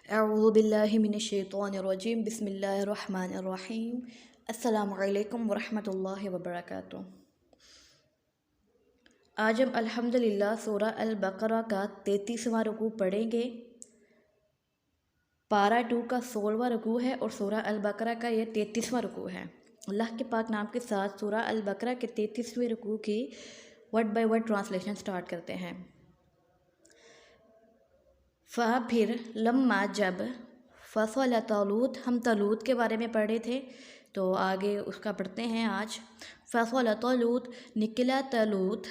اعوذ باللہ من الشیطان الرجیم بسم اللہ الرحمن الرحیم السلام علیکم ورحمۃ اللہ وبرکاتہ۔ آج ہم الحمدللہ سورہ البقرہ کا 33واں رکوع پڑھیں گے۔ پارہ 2 کا 16واں رکوع ہے اور سورہ البقرہ کا یہ 33واں رکوع ہے۔ اللہ کے پاک نام کے ساتھ سورہ البقرہ کے 33ویں رکوع کی word by word translation start کرتے ہیں۔ پھر لما جب فصل طالوت، ہم طالوت کے بارے میں پڑھے تھے تو آگے اس کا پڑھتے ہیں آج۔ فصل طالوت، نکلا طالوت،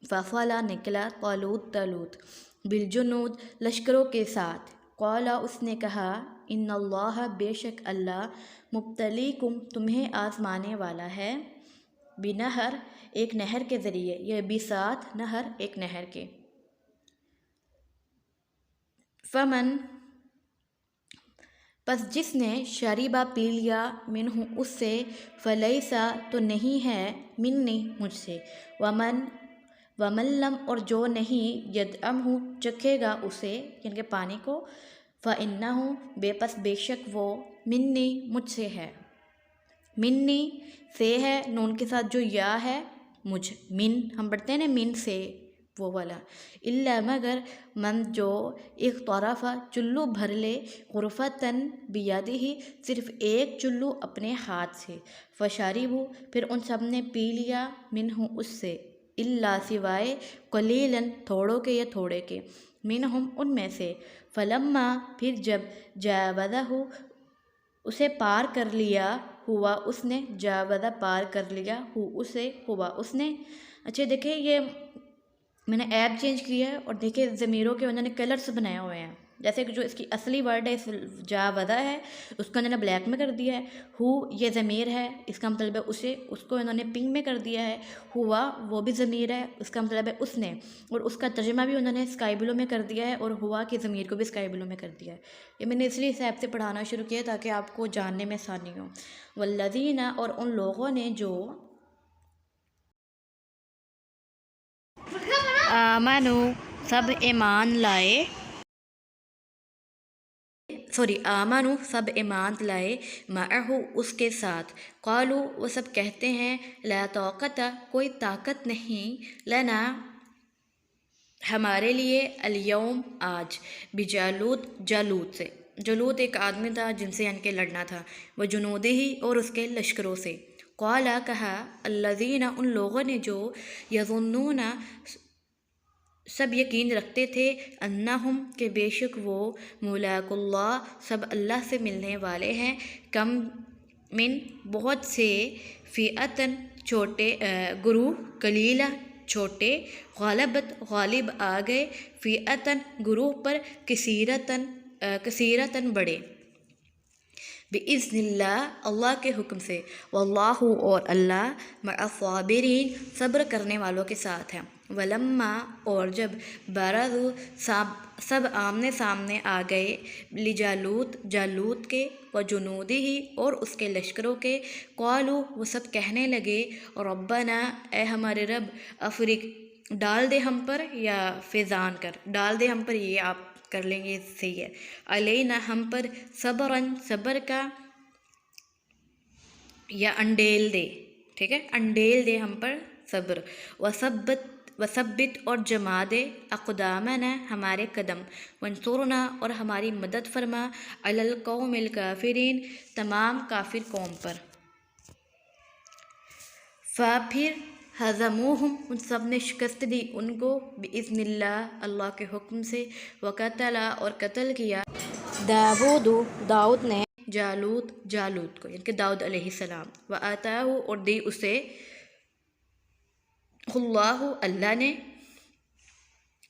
فصل نکلا طالوت بالجنود، لشکروں کے ساتھ۔ قال اس نے کہا، ان اللہ بے شک اللہ، مبتلیکم تمہیں آزمانے والا ہے، بنہر ایک نہر کے ذریعے، یا بسات نہر ایک نہر کے۔ فمن پس جس نے شریبہ پی لیا، منہ اس سے، فلیسا تو نہیں ہے، منی مجھ سے، ومن لم اور جو نہیں، یدعمہ چکھے گا اسے یعنی کہ پانی کو، فإنہ بے شک وہ، منی مجھ سے ہے، منی سے ہے، نون کے ساتھ جو یا ہے، مجھ، من ہم پڑھتے ہیں نا من سے، وہ والا، الا مگر، من جو، اغترف چلو بھر لے، غرفتن بیدہ صرف ایک چلو اپنے ہاتھ سے، فشربوا پھر ان سب نے پی لیا، منہ اس سے، الا سوائے، قلیلا تھوڑوں کے یا تھوڑے کے، منہم ان میں سے، فلما پھر جب، جاوزہ اسے پار کر لیا، ہوا اس نے، جاوزہ پار کر لیا، اسے ہوا اس نے۔ اچھا دیکھیں یہ میں نے ایپ چینج کیا ہے اور دیکھیں ضمیروں کے انہوں نے کلرز بنائے ہوئے ہیں، جیسے کہ جو اس کی اصلی ورڈ ہے جاوزہ ہے اس کو انہوں نے بلیک میں کر دیا ہے، ہو یہ ضمیر ہے اس کا مطلب ہے اسے، اس کو انہوں نے پنک میں کر دیا ہے، ہوا وہ بھی ضمیر ہے اس کا مطلب ہے اس نے، اور اس کا ترجمہ بھی انہوں نے اسکائی بلو میں کر دیا ہے اور ہوا کی ضمیر کو بھی اسکائی بلو میں کر دیا ہے۔ یہ میں نے اس لیے اس ایپ سے پڑھانا شروع کیا تاکہ آپ کو جاننے میں آسانی ہو۔ والذین اور ان لوگوں نے جو، آمنو سب ایمان لائے، آمنو سب ایمان لائے، معہو اس کے ساتھ، قالو وہ سب کہتے ہیں، لا طاقت کوئی طاقت نہیں، لنا ہمارے لیے، الیوم آج، بجالوت جالوت سے، جالوت ایک آدمی تھا جن سے ان کے لڑنا تھا، وہ جنودی ہی اور اس کے لشکروں سے۔ قالا کہا، الذین ان لوگوں نے جو، یظنون سب یقین رکھتے تھے، انہم کہ بے شک وہ، ملاق اللہ سب اللہ سے ملنے والے ہیں، کم من بہت سے، فئتن چھوٹے گروہ، قلیلہ چھوٹے، غلبت غالب آ گئے، فئتن گروہ پر، کثیرتن بڑے، بِإِذْنِ اللہ اللہ کے حکم سے، واللہ اور اللہ، مع الصابرین صبر کرنے والوں کے ساتھ ہے۔ ولما اور جب، برزوا سب آمنے سامنے آ گئے، لجالوت جالوت کے، وجنودہ اور اس کے لشکروں کے، قالوا وہ سب کہنے لگے، ربنا اے ہمارے رب، افرغ ڈال دے ہم پر، یا فیضان کر ڈال دے ہم پر، یہ آپ کر لیں گے صحیح ہے، علینا ہم پر، صبرن صبر کا، یا انڈیل دے، ٹھیک ہے، انڈیل دے ہم پر صبر، وثبت اور جما دے، اقدامنا ہمارے قدم، وانصرنا اور ہماری مدد فرما، علی القوم الکافرین تمام کافر قوم پر۔ پھر ہزموہم ان سب نے شکست دی ان کو، بإذن اللہ اللہ کے حکم سے، وقتل اور قتل کیا، داود داؤد نے، جالوت کو یعنی کہ داؤد علیہ السلام، وآتاہ اور دی اسے، اللہ اللہ نے،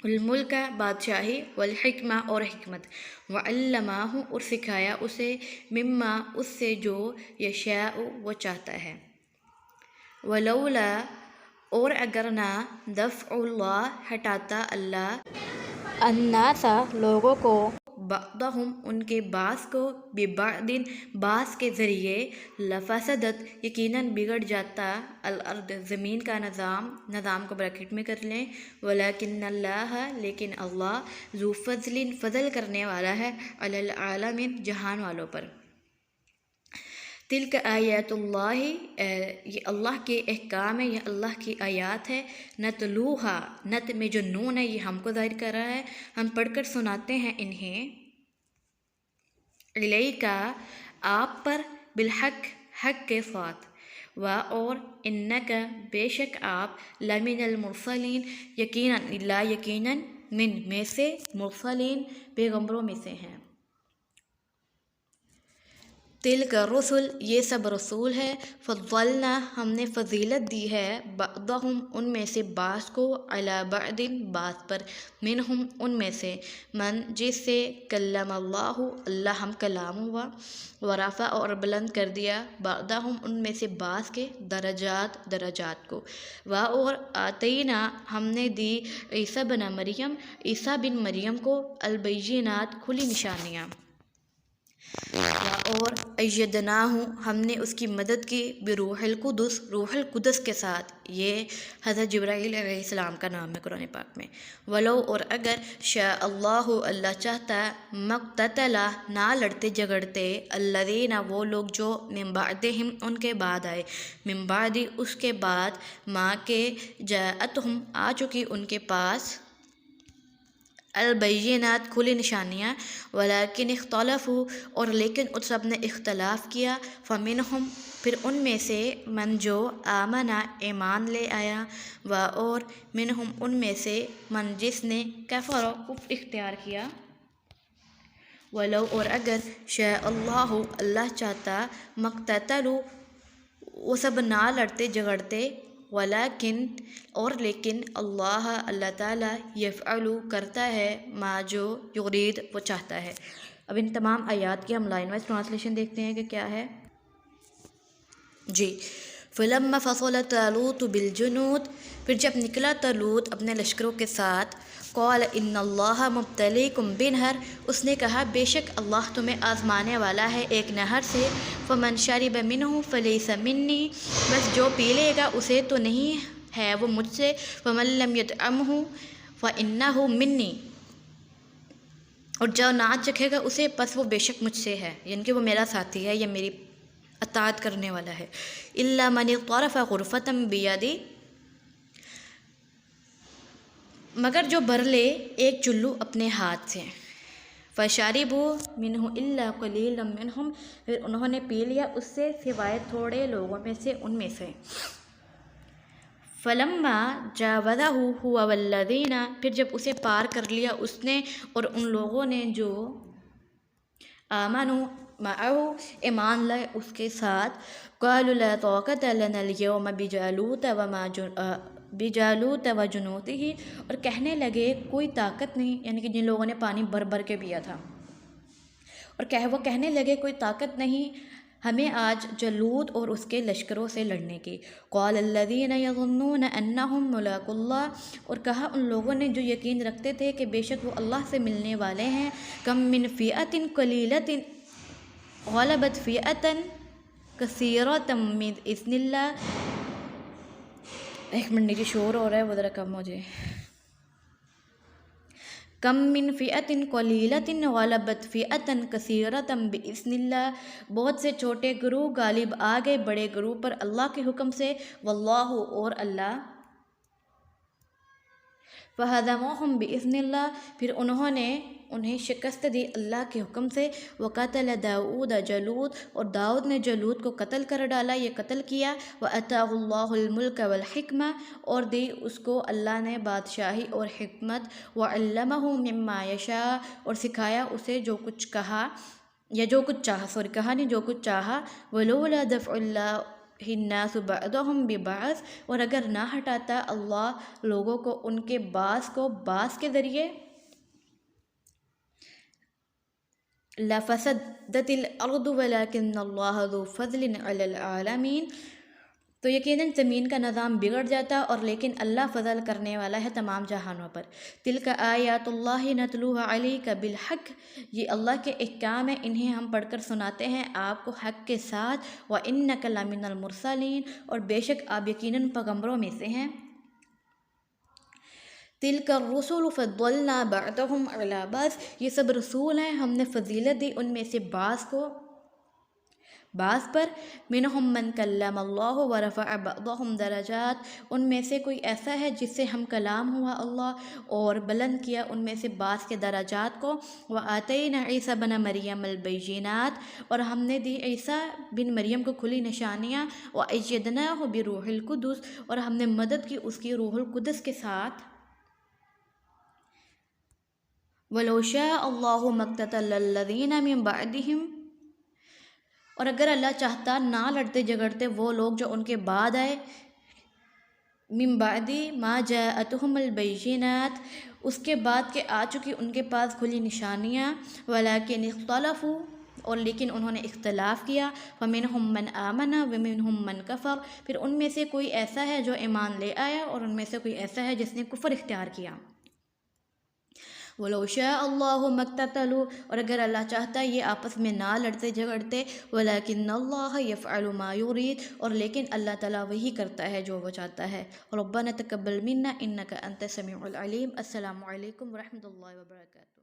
الملک بادشاہی، والحکمہ اور حکمت، وعلمہ اور سکھایا اسے، مما اس سے جو، یشاء وہ چاہتا ہے، ولولا اور اگر نہ، دفع اللہ ہٹاتا اللہ، الناس لوگوں کو، بعضہم ان کے بعض کو ببعض بعض کے ذریعے لفسدت یقیناً بگڑ جاتا الارض زمین کا نظام کو بریکٹ میں کر لیں ولیکن اللہ لیکن اللہ ذو فضل فضل کرنے والا ہے علی العالمین جہان والوں پر۔ تلک آیات اللہ یہ اللہ کے احکام ہے، یہ اللہ کی آیات ہے، نتلوہا نت میں جو نون ہے یہ ہم کو ظاہر کر رہا ہے، ہم پڑھ کر سناتے ہیں انہیں، علیکا آپ پر، بالحق حق کے ساتھ، اور انکا بے شک آپ لمن المرسلین یقیناً من میں سے، مرسلین پیغمبروں میں سے ہیں۔ تلک الرسل یہ سب رسول ہے، فضلنا ہم نے فضیلت دی ہے، بعضہم ان میں سے بعض کو، علی بعض بعض پر، منہم ان میں سے، من جس سے کلم اللہ ہم کلام ہوا، ورفع اور بلند کر دیا، بعضہم ان میں سے بعض کے، درجات کو، اور آتینا ہم نے دی عیسیٰ بن مریم کو البینات کھلی نشانیاں، اور ایدناہ ہم نے اس کی مدد کی بروح القدس کے ساتھ، یہ حضرت جبرائیل علیہ السلام کا نام ہے قرآن پاک میں، ولو اور اگر شاء اللہ چاہتا، مقتتل نہ لڑتے جھگڑتے، الذین وہ لوگ جو من بعدہم ان کے بعد آئے، من بعد اس کے بعد، ما کے جاءتہم آ چکی ان کے پاس، البینات کھلی نشانیاں، ولیکن اختلفوا اور لیکن ان سب نے اختلاف کیا، فمنہم پھر ان میں سے، من جو آمنا ایمان لے آیا، اور منہم ان میں سے، من جس نے کفر کفر اختیار کیا، ولو اور اگر شاء اللہ چاہتا، مقتتلوا وہ سب نہ لڑتے جھگڑتے، ولیکن اور لیکن اللہ تعالیٰ یفعل کرتا ہے، ما جو یرید وہ چاہتا ہے۔ اب ان تمام آیات کی ہم لائن وائز ٹرانسلیشن دیکھتے ہیں کہ کیا ہے جی۔ فلما فصل طالوت بالجنود پھر جب نکلا طالوت اپنے لشکروں کے ساتھ، قال ان اللہ مبتلیکم بنہر اس نے کہا بے شک اللہ تمہیں آزمانے والا ہے ایک نہر سے، فمن شرب منہ فلیس منی بس جو پی لے گا اسے تو نہیں ہے وہ مجھ سے، فمن لم یطعمہ فانہ منی اور جو نہ چکھے گا اسے پس وہ بے شک مجھ سے ہے، یعنی کہ وہ میرا ساتھی ہے یا میری اطاعت کرنے والا ہے، الا من اغترف غرفۃ بیدی مگر جو بھر لے ایک چلو اپنے ہاتھ سے، فشربوا منہ الا قلیلا منہم پھر انہوں نے پی لیا اس سے سوائے تھوڑے لوگوں میں سے ان میں سے، فلما جاوزہ هو والذین پھر جب اسے پار کر لیا اس نے اور ان لوگوں نے جو آمنوا معہ ایمان لائے اس کے ساتھ، قالوا لا طاقت لنا اليوم بجالوت وجنودہ اور کہنے لگے کوئی طاقت نہیں، یعنی کہ جن لوگوں نے پانی بھر بھر کے پیا تھا، اور وہ کہنے لگے کوئی طاقت نہیں ہمیں آج جالوت اور اس کے لشکروں سے لڑنے کی، قال الذین یظنون انہم ملاقو اللہ اور کہا ان لوگوں نے جو یقین رکھتے تھے کہ بے شک وہ اللہ سے ملنے والے ہیں، کم من فئۃ قلیلۃ غلبت فئۃ کثیرۃ بإذن اللہ، ایک منٹ نیچے شور ہو رہا ہے وہ ذرا کم ہو جائے، کم من فئۃ قلیلۃ غلبت فئۃ کثیرۃ بإذن اللہ بہت سے چھوٹے گروہ غالب آ گئے بڑے گروہ پر اللہ کے حکم سے، واللہ اور اللہ، فہزموہم بإذن اللہ پھر انہوں نے انہیں شکست دی اللہ کے حکم سے، وقتل داؤد جالوت اور داؤد نے جالوت کو قتل کر ڈالا یا قتل کیا، وآتاہ اللہ الملک والحکمہ اور دی اس کو اللہ نے بادشاہی اور حکمت، وعلمہ مما یشاء اور سکھایا اسے جو کچھ کہا یا جو کچھ چاہا کہا نہیں جو کچھ چاہا، ولولا دفع اللہ الناس بعضهم ببعض اور اگر نہ ہٹاتا اللہ لوگوں کو ان کے بعض کو بعض کے ذریعے، لفسدت الارض ولكن اللہ ذو فضل علی العالمین تو یقیناً زمین کا نظام بگڑ جاتا اور لیکن اللہ فضل کرنے والا ہے تمام جہانوں پر۔ تلک آیات اللہ نتلوها علیک بالحق، یہ اللہ کے احکام ہیں، انہیں ہم پڑھ کر سناتے ہیں آپ کو حق کے ساتھ۔ وَإِنَّكَ لَمِنَ الْمُرْسَلِينَ، اور بے شک آپ یقیناً پیغمبروں میں سے ہیں۔ تِلْكَ الرُّسُلُ فَضَّلْنَا بَعْضَهُمْ عَلَىٰ بَعْضٍ، یہ سب رسول ہیں، ہم نے فضیلت دی ان میں سے بعض کو بعض پر۔ مِنْهُمْ مَنْ كَلَّمَ اللَّهُ وَرَفَعَ بَعْضَهُمْ دَرَجَاتٍ، ان میں سے کوئی ایسا ہے جس سے ہم کلام ہوا اللہ اور بلند کیا ان میں سے بعض کے درجات کو۔ وَآتَيْنَا عِيسَى ابْنَ مَرْيَمَ الْبَيِّنَاتِ، اور ہم نے دی عیسیٰ بن مریم کو کھلی نشانیاں۔ وَأَيَّدْنَاهُ بِرُوحِ الْقُدُسِ، اور ہم نے مدد کی اس کی روح القدس کے ساتھ۔ وَلَوْ شَاءَ اللَّهُ مَا اقْتَتَلَ الَّذِينَ مِن بَعْدِهِمْ، اور اگر اللہ چاہتا نہ لڑتے جھگڑتے وہ لوگ جو ان کے بعد آئے، من بعد ما جاءتهم البینات، اس کے بعد کہ آ چکی ان کے پاس کھلی نشانیاں۔ ولکن اختلفوا، اور لیکن انہوں نے اختلاف کیا۔ فمنہم من آمن ومنہم من کفر، پھر ان میں سے کوئی ایسا ہے جو ایمان لے آیا اور ان میں سے کوئی ایسا ہے جس نے کفر اختیار کیا۔ وَلَوْ شَاءَ اللَّهُ مَا اقْتَتَلُوا، اور اگر اللہ چاہتا یہ آپس میں نہ لڑتے جھگڑتے۔ وَلَكِنَّ اللَّهَ يَفْعَلُ مَا يُرِيدُ، اور لیکن اللہ تعالیٰ وہی کرتا ہے جو وہ چاہتا ہے۔ رَبَّنَا تَقَبَّلْ مِنَّا إِنَّكَ أَنْتَ السَّمِيعُ الْعَلِيمُ۔ السلام علیکم ورحمۃ اللہ وبرکاتہ۔